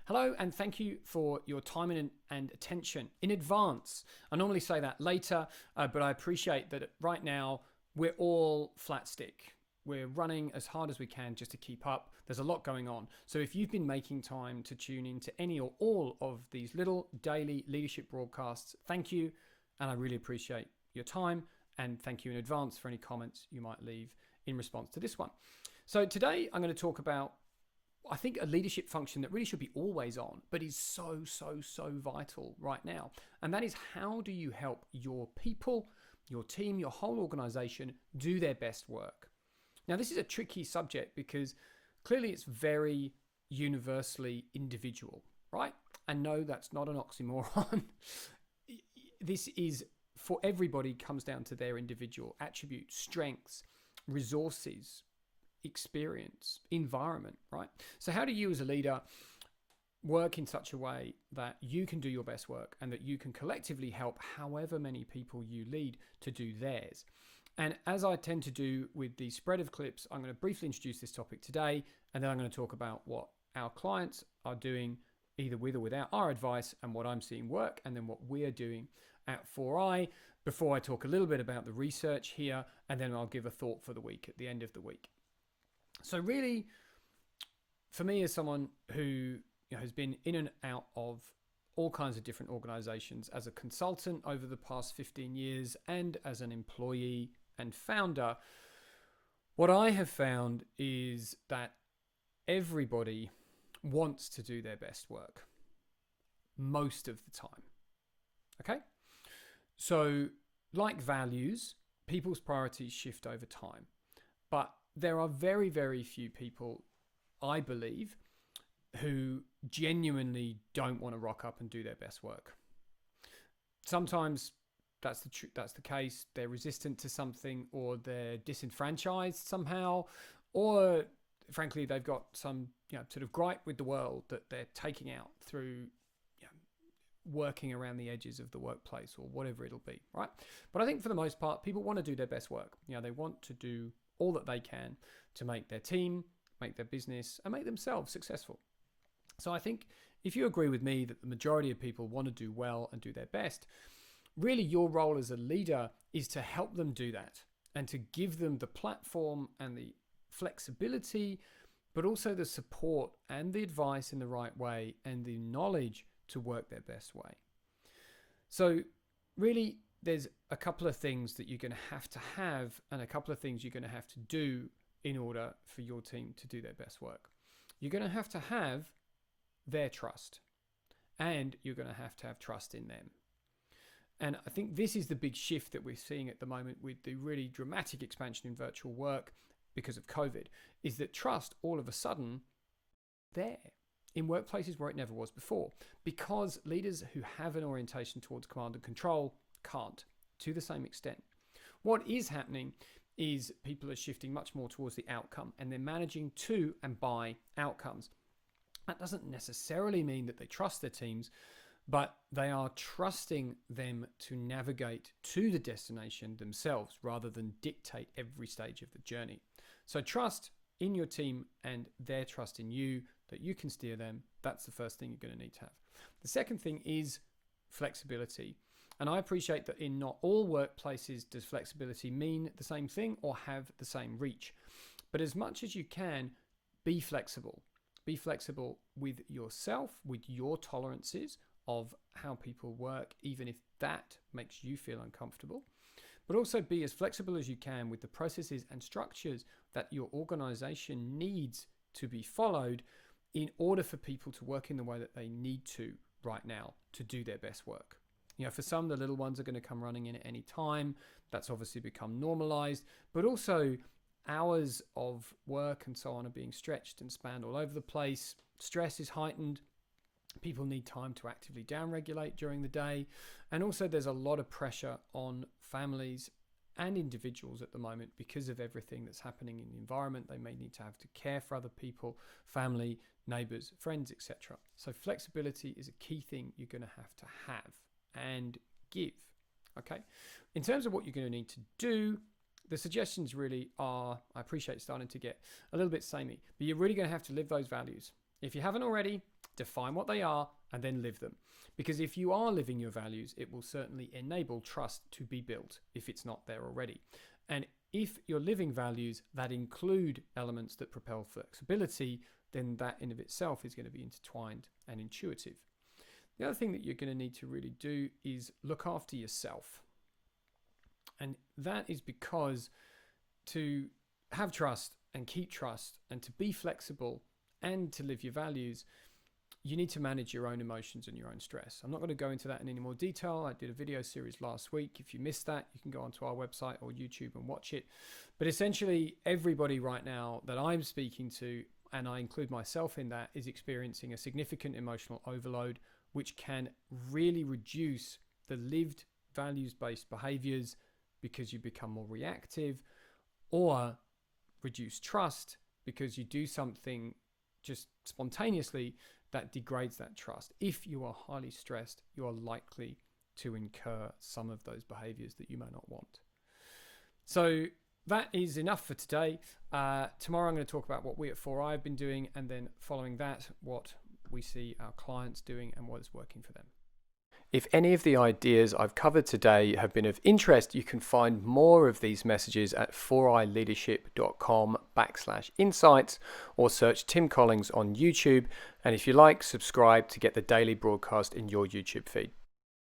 Hello, and thank you for your time and attention in advance. I normally say that later, but I appreciate that right now we're all flat stick. We're running as hard as we can just to keep up. There's a lot going on. So if you've been making time to tune into any or all of these little daily leadership broadcasts, thank you. And I really appreciate your time. And thank you in advance for any comments you might leave in response to this one. So today I'm going to talk about, I think, a leadership function that really should be always on, but is so vital right now. And that is, how do you help your people, your team, your whole organization do their best work? Now, this is a tricky subject because clearly it's very universally individual, right? And no, that's not an oxymoron. This is, for everybody, comes down to their individual attributes, strengths, resources, experience, environment, right? So how do you as a leader work in such a way that you can do your best work and that you can collectively help however many people you lead to do theirs? And as I tend to do with the spread of clips, I'm going to briefly introduce this topic today, and then I'm going to talk about what our clients are doing either with or without our advice and what I'm seeing work, and then what we're doing at 4i, before I talk a little bit about the research here, and then I'll give a thought for the week at the end of the week. So really, for me, as someone who has been in and out of all kinds of different organizations as a consultant over the past 15 years and as an employee and founder, what I have found is that everybody wants to do their best work most of the time. Okay? So like values, people's priorities shift over time. But there are very few people, I believe, who genuinely don't want to rock up and do their best work. Sometimes that's the case. They're resistant to something, or they're disenfranchised somehow, or frankly, they've got some sort of gripe with the world that they're taking out through working around the edges of the workplace or whatever it'll be, right? But I think for the most part, people want to do their best work. They want to do all that they can to make their team, make their business, and make themselves successful. So I think if you agree with me that the majority of people want to do well and do their best, really your role as a leader is to help them do that and to give them the platform and the flexibility, but also the support and the advice in the right way and the knowledge to work their best way. So really, there's a couple of things that you're going to have and a couple of things you're going to have to do in order for your team to do their best work. You're going to have their trust, and you're going to have trust in them. And I think this is the big shift that we're seeing at the moment with the really dramatic expansion in virtual work because of COVID, is that trust all of a sudden there in workplaces where it never was before, because leaders who have an orientation towards command and control can't to the same extent. What is happening is people are shifting much more towards the outcome, and they're managing to and by outcomes. That doesn't necessarily mean that they trust their teams, but they are trusting them to navigate to the destination themselves rather than dictate every stage of the journey. So trust in your team and their trust in you, that you can steer them. That's the first thing you're going to need to have. The second thing is flexibility. And I appreciate that in not all workplaces does flexibility mean the same thing or have the same reach. But as much as you can, be flexible. Be flexible with yourself, with your tolerances of how people work, even if that makes you feel uncomfortable. But also be as flexible as you can with the processes and structures that your organization needs to be followed in order for people to work in the way that they need to right now to do their best work. For some, the little ones are going to come running in at any time. That's obviously become normalized, but also hours of work and so on are being stretched and spanned all over the place. Stress is heightened. People need time to actively downregulate during the day. And also there's a lot of pressure on families and individuals at the moment because of everything that's happening in the environment. They may need to have to care for other people, family, neighbors, friends, etc. So flexibility is a key thing you're going to have and give. Okay. In terms of what you're going to need to do, the suggestions really are, I appreciate starting to get a little bit samey, but you're really going to have to live those values. If you haven't already, define what they are, and then live them. Because if you are living your values, it will certainly enable trust to be built if it's not there already. And if you're living values that include elements that propel flexibility, then that in of itself is going to be intertwined and intuitive. The other thing that you're going to need to really do is look after yourself. And that is because to have trust and keep trust and to be flexible and to live your values, you need to manage your own emotions and your own stress. I'm not going to go into that in any more detail. I did a video series last week. If you missed that, you can go onto our website or YouTube and watch it. But essentially, everybody right now that I'm speaking to, and I include myself in that, is experiencing a significant emotional overload, which can really reduce the lived values-based behaviors because you become more reactive, or reduce trust because you do something just spontaneously that degrades that trust. If you are highly stressed, you are likely to incur some of those behaviors that you may not want. So that is enough for today. Tomorrow I'm going to talk about what we at 4i have been doing, and then following that, what we see our clients doing and what is working for them. If any of the ideas I've covered today have been of interest, you can find more of these messages at 4ileadership.com/insights, or search Tim Collins on YouTube. And if you like, subscribe to get the daily broadcast in your YouTube feed.